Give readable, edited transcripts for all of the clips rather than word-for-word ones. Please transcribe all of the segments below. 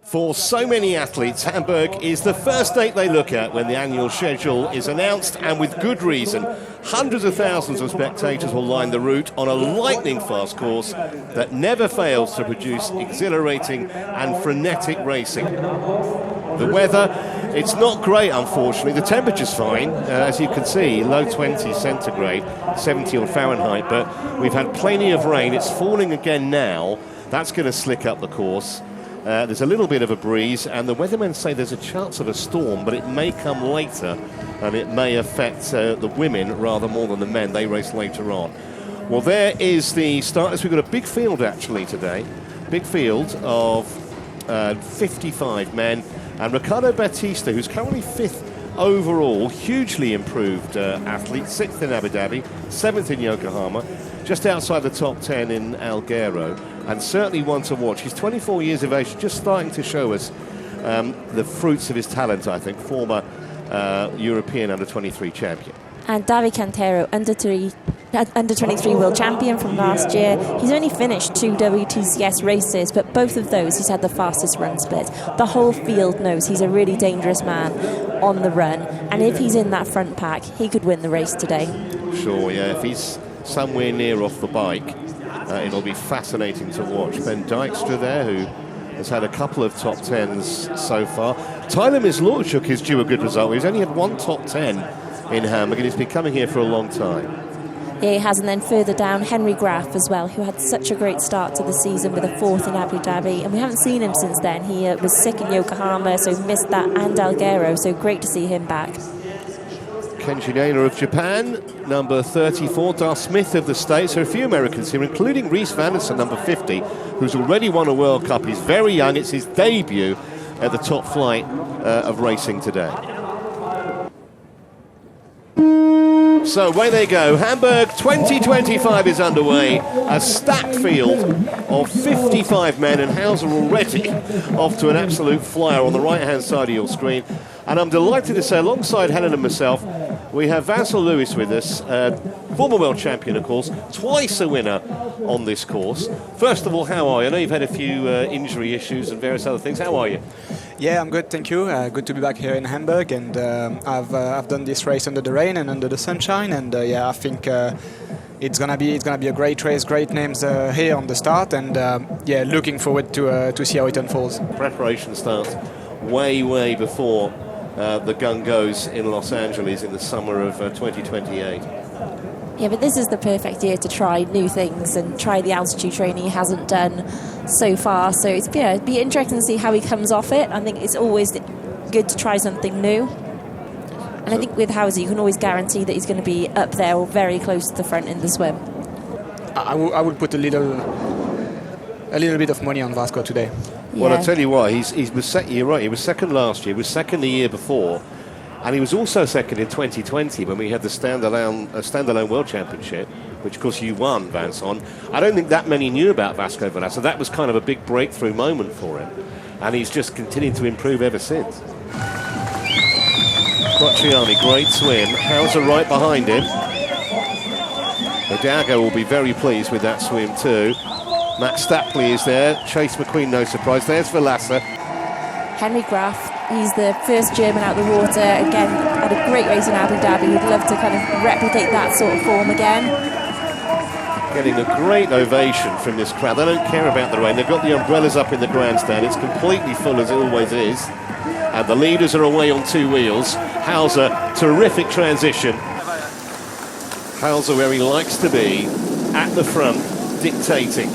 For so many athletes, Hamburg is the first date they look at when the annual schedule is announced, and with good reason. Hundreds of thousands of spectators will line the route on a lightning-fast course that never fails to produce exhilarating and frenetic racing. The weather, it's not great, unfortunately. The temperature's fine, as you can see, low 20 centigrade, 70 on Fahrenheit, but we've had plenty of rain. It's falling again now. That's going to slick up the course. There's a little bit of a breeze, and the weathermen say there's a chance of a storm, but it may come later, and it may affect the women rather more than the men. They race later on. Well, there is the starters. We've got a big field, actually, today. Big field of 55 men. And Ricardo Batista, who's currently 5th overall, hugely improved athlete, 6th in Abu Dhabi, 7th in Yokohama, just outside the top 10 in Alghero, and certainly one to watch. He's 24 years of age, just starting to show us the fruits of his talent, I think, former European under-23 champion. And Davi Cantero, under-23 world champion from last year. He's only finished 2 WTCS races, but both of those he's had the fastest run split. The whole field knows he's a really dangerous man on the run, and if he's in that front pack, he could win the race today. Sure, yeah, if he's somewhere near off the bike, it'll be fascinating to watch. Ben Dijkstra there, who has had a couple of top 10s so far. Tyler Mislorchuk is due a good result. He's only had 1 top 10 in Hamburg, and he's been coming here for a long time. Yeah, he has, and then further down, Henry Graf as well, who had such a great start to the season with a 4th in Abu Dhabi, and we haven't seen him since then. He was sick in Yokohama, so missed that, and Alghero, so great to see him back. Kenji Naina of Japan, number 34, Dar Smith of the States. There are a few Americans here, including Rhys Vanderson, number 50, who's already won a World Cup. He's very young. It's his debut at the top flight of racing today. So away they go. Hamburg 2025 is underway. A stacked field of 55 men, and Hauser already off to an absolute flyer on the right-hand side of your screen. And I'm delighted to say, alongside Helen and myself, we have Vasco Lewis with us, former world champion, of course, twice a winner on this course. First of all, how are you? I know you've had a few injury issues and various other things. How are you? Yeah, I'm good, thank you. Good to be back here in Hamburg, and I've done this race under the rain and under the sunshine, and yeah, I think it's gonna be a great race, great names here on the start, and yeah, looking forward to see how it unfolds. Preparation starts way before the gun goes in Los Angeles in the summer of 2028. Yeah, but this is the perfect year to try new things and try the altitude training he hasn't done so far. So it's it'd be interesting to see how he comes off it. I think it's always good to try something new. And I think with Hauser, you can always guarantee that he's going to be up there or very close to the front in the swim. I would put a little bit of money on Vasco today. Yeah. Well, I'll tell you what, you're right, he was second last year, he was second the year before, and he was also second in 2020 when we had the standalone World Championship, which of course you won, Vincent. I don't think that many knew about Vasco Vilaca, so that was kind of a big breakthrough moment for him, and he's just continued to improve ever since. Crociani, great swim, Hauser right behind him. Hidalgo will be very pleased with that swim too. Max Stapley is there, Chase McQueen, no surprise. There's Vilaca. Henry Graf, he's the first German out of the water. Again, had a great race in Abu Dhabi. We'd love to kind of replicate that sort of form again. Getting a great ovation from this crowd. They don't care about the rain. They've got the umbrellas up in the grandstand. It's completely full, as it always is. And the leaders are away on 2 wheels. Hauser, terrific transition. Hauser where he likes to be, at the front, dictating.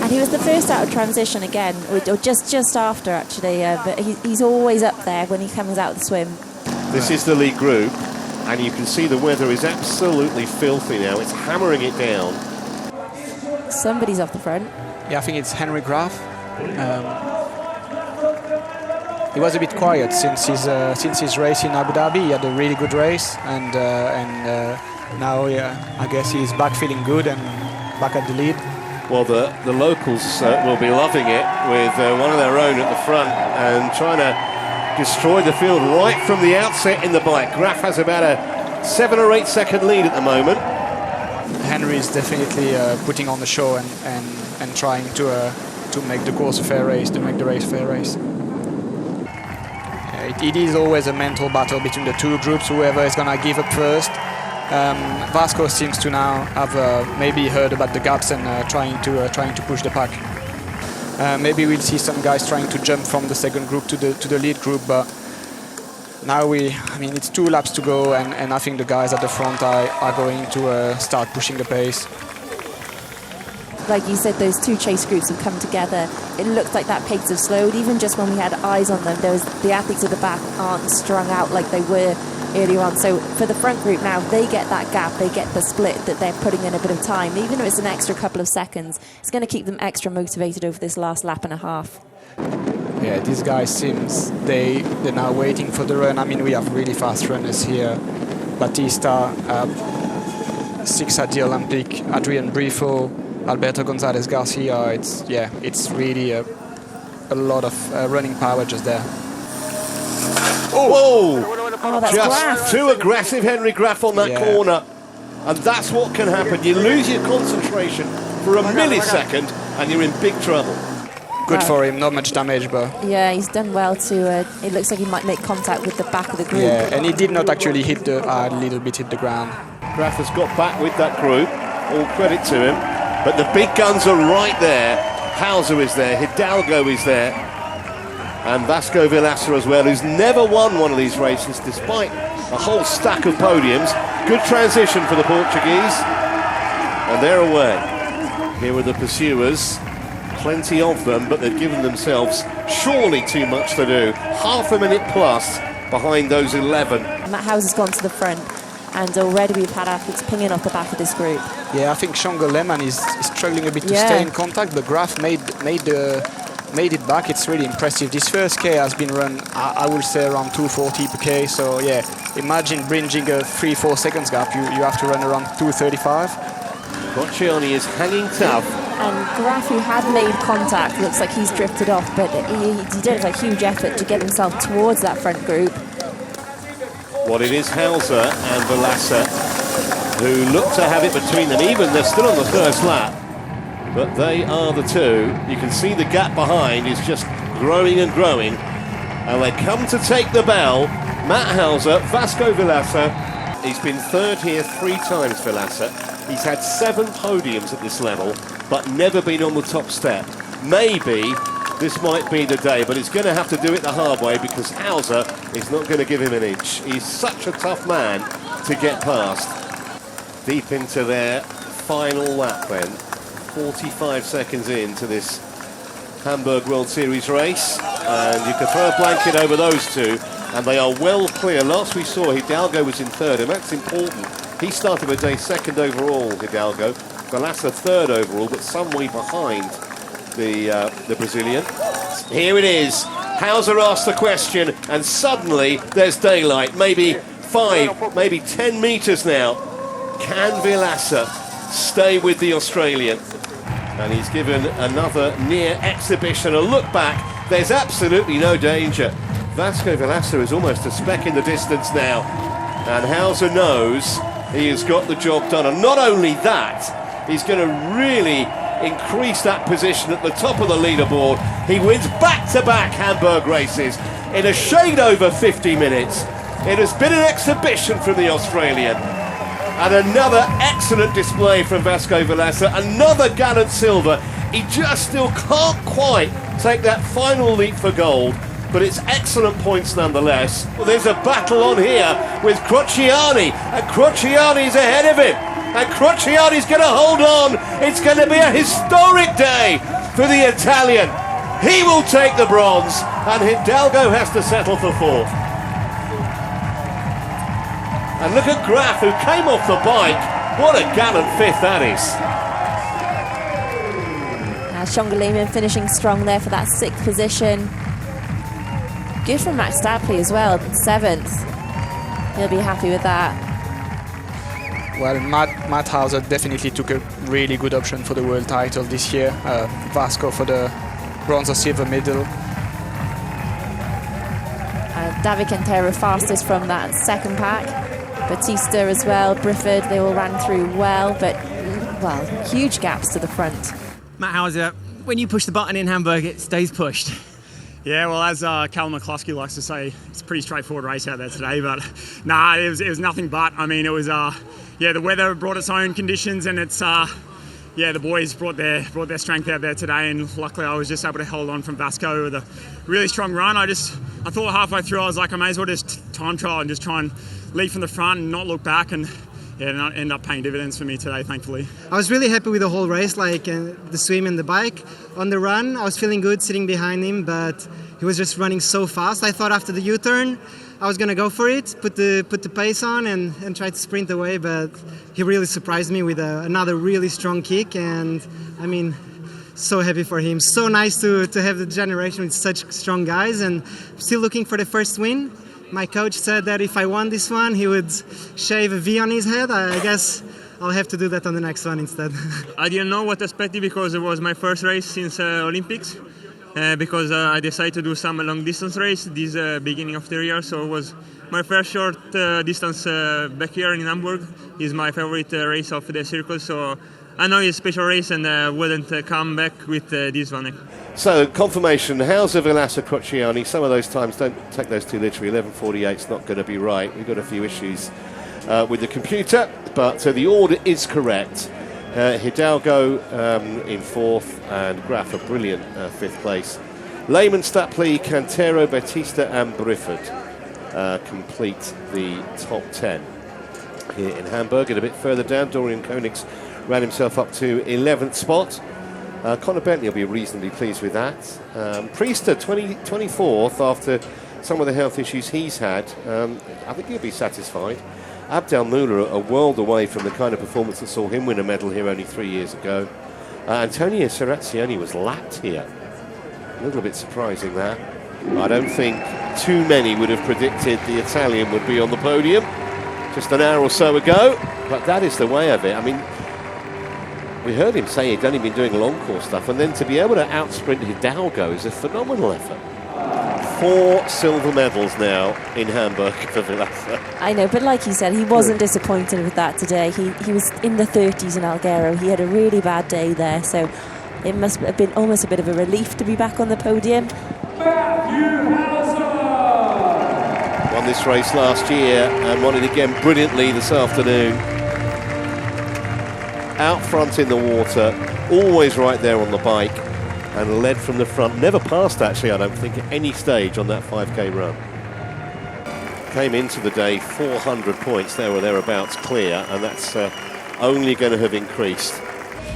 And he was the first out of transition again, or just after actually, but he's always up there when he comes out of the swim. This is the lead group, and you can see the weather is absolutely filthy now. It's hammering it down. Somebody's off the front. Yeah, I think it's Henry Graf. He was a bit quiet since his race in Abu Dhabi. He had a really good race, and now, yeah, I guess he's back feeling good and back at the lead. Well, the locals will be loving it with one of their own at the front and trying to destroy the field right from the outset in the bike. Graf has about a 7 or 8 second lead at the moment. Henry is definitely putting on the show and trying to to make the course a fair race, to make the race a fair race. It is always a mental battle between the two groups, whoever is going to give up first. Vasco seems to now have maybe heard about the gaps and trying to push the pack. Maybe we'll see some guys trying to jump from the second group to the lead group, but now it's 2 laps to go, and I think the guys at the front are going to start pushing the pace. Like you said, those two chase groups have come together. It looked like that pace has slowed. Even just when we had eyes on them, the athletes at the back aren't strung out like they were earlier on. So for the front group now, they get that gap, they get the split that they're putting in a bit of time. Even if it's an extra couple of seconds, it's going to keep them extra motivated over this last lap and a half. Yeah, these guys seems they're now waiting for the run. I mean, we have really fast runners here. Batista, 6 at the Olympic, Adrian Brifo, Alberto Gonzalez Garcia. It's really a lot of running power just there. Oh! Oh, that's Just Graf. too aggressive, Henry Graf, on that corner. And that's what can happen. You lose your concentration for a millisecond and you're in big trouble. Good for him, not much damage, but... Yeah, he's done well to... it looks like he might make contact with the back of the group. Yeah, and he did not actually hit the... a little bit hit the ground. Graf has got back with that group. All credit to him. But the big guns are right there. Hauser is there. Hidalgo is there. And Vasco Vilaca as well, who's never won one of these races despite a whole stack of podiums. Good transition for the Portuguese. And they're away. Here are the pursuers. Plenty of them, but they've given themselves surely too much to do. Half a minute plus behind those 11. Matt Hauser's gone to the front, and already we've had athletes pinging off the back of this group. Yeah, I think Shongo Lehmann is struggling a bit to stay in contact, but Graf made it back. It's really impressive. This first K has been run, I will say, around 2:40 per K. So yeah, imagine bridging a 3-4 seconds gap. You have to run around 2:35. Crociani is hanging tough. And Graf, who had made contact, looks like he's drifted off, but he did a huge effort to get himself towards that front group. Well, it is Hauser and Vilaca who look to have it between them. Even they're still on the first lap, but they are the two. You can see the gap behind is just growing and growing, and they come to take the bell. Matt Hauser, Vasco Vilaca. He's been third here 3 times, Vilaca. He's had 7 podiums at this level, but never been on the top step. Maybe this might be the day, but he's going to have to do it the hard way because Hauser is not going to give him an inch. He's such a tough man to get past. Deep into their final lap then, 45 seconds into this Hamburg World Series race, and you can throw a blanket over those two, and they are well clear. Last we saw, Hidalgo was in third, and that's important. He started the day second overall, Hidalgo. Vilaca third overall, but some way behind the Brazilian. Here it is. Hauser asked the question, and suddenly there's daylight. Maybe 5, maybe 10 meters now. Can Vilaca stay with the Australian? And he's given another near exhibition. A look back. There's absolutely no danger. Vasco Vilaca is almost a speck in the distance now. And Hauser knows he has got the job done. And not only that, he's going to really increase that position at the top of the leaderboard. He wins back-to-back Hamburg races in a shade over 50 minutes. It has been an exhibition from the Australian. And another excellent display from Vasco Vilaca. Another gallant silver. He just still can't quite take that final leap for gold, but it's excellent points nonetheless. Well, there's a battle on here with Crociani, and Crociani's ahead of him, and Crociani's going to hold on. It's going to be a historic day for the Italian. He will take the bronze, and Hidalgo has to settle for 4th. And look at Graf, who came off the bike. What a gallant 5th that is. Shongo Lehmann finishing strong there for that 6th position. Good for Max Stapley as well, 7th. He'll be happy with that. Well, Matt Hauser definitely took a really good option for the world title this year. Vasco for the bronze or silver medal. David Quintero fastest from that 2nd pack. Batista as well, Brifford, they all ran through well, but, well, huge gaps to the front. Matt Hauser, when you push the button in Hamburg, it stays pushed. Yeah, well, as Cal McCluskey likes to say, it's a pretty straightforward race out there today. But nah, it was nothing but. I mean, it was the weather brought its own conditions, and it's the boys brought their strength out there today. And luckily, I was just able to hold on from Vasco with a really strong run. I thought halfway through, I was like, I may as well just time trial and just try and lead from the front and not look back. And not end up paying dividends for me today, thankfully. I was really happy with the whole race, like the swim and the bike. On the run, I was feeling good sitting behind him, but he was just running so fast. I thought after the U-turn, I was going to go for it, put the pace on and try to sprint away, but he really surprised me with another really strong kick, and I mean, so happy for him. So nice to have the generation with such strong guys, and still looking for the first win. My coach said that if I won this one, he would shave a V on his head. I guess I'll have to do that on the next one instead. I didn't know what to expect because it was my first race since Olympics. Because I decided to do some long distance race this beginning of the year. So it was my first short distance back here in Hamburg. It's my favorite race of the circle. So I know it's a special race and wouldn't come back with this one. So, confirmation, Hauser, Vilaca, Crociani. Some of those times, don't take those too literally. 11:48 is not going to be right. We've got a few issues with the computer, but the order is correct. Hidalgo in fourth, and Graf a brilliant fifth place. Lehman, Stapley, Cantero, Batista and Brifford complete the top 10 here in Hamburg. And a bit further down, Dorian Koenigs ran himself up to 11th spot. Conor Bentley will be reasonably pleased with that. Priester, 24th after some of the health issues he's had. I think he'll be satisfied. Abdel Muller, a world away from the kind of performance that saw him win a medal here only 3 years ago. Antonio Serrazioni was lapped here. A little bit surprising that. I don't think too many would have predicted the Italian would be on the podium just an hour or so ago, but that is the way of it. I mean, we heard him say he'd only been doing long course stuff, and then to be able to outsprint Hidalgo is a phenomenal effort. 4 silver medals now in Hamburg for Vilaca. I know, but like you said, he wasn't disappointed with that today. He was in the 30s in Alghero. He had a really bad day there, so it must have been almost a bit of a relief to be back on the podium. Won this race last year and won it again brilliantly this afternoon. Out front in the water, always right there on the bike, and led from the front. Never passed, actually, I don't think, at any stage on that 5k run. Came into the day 400 points, there or thereabouts, clear, and that's only going to have increased.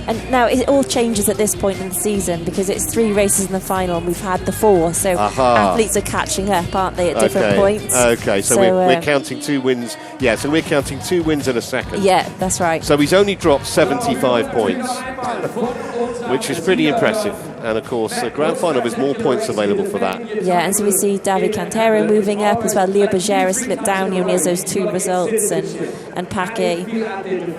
And now it all changes at this point in the season because it's 3 races in the final and we've had the 4, so athletes are catching up, aren't they, at different points. Okay, so we're counting 2 wins. Yeah, so we're counting 2 wins and a second. Yeah, that's right. So he's only dropped 75 points, which is pretty impressive. And of course, the grand final, there's more points available for that. Yeah, and so we see David Cantero moving up as well. Leo Bergera slipped down. He only has those 2 results, and Paquet.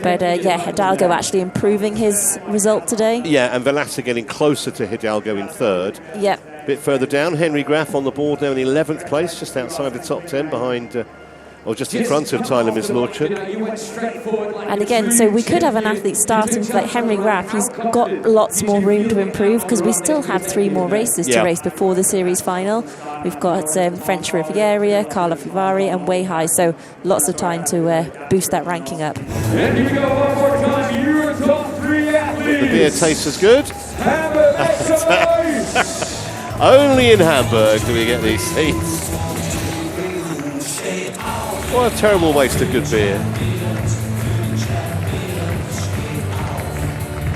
But Hidalgo actually improving his result today. Yeah, and Vilaca getting closer to Hidalgo in third. Yep. A bit further down, Henry Graf on the board now in 11th place, just outside the top 10, behind, or just in front of Tyler Mislorchuk. And again, so we could have an athlete starting like Henry Graf. He's got lots more room to improve because we still have 3 more races to race before the series final. We've got French Riviera, Carlo Fivari and Weihai, so lots of time to boost that ranking up. And here we go one more time, your top 3 athletes. The beer tastes as good. Only in Hamburg do we get these seats. What a terrible waste of good beer.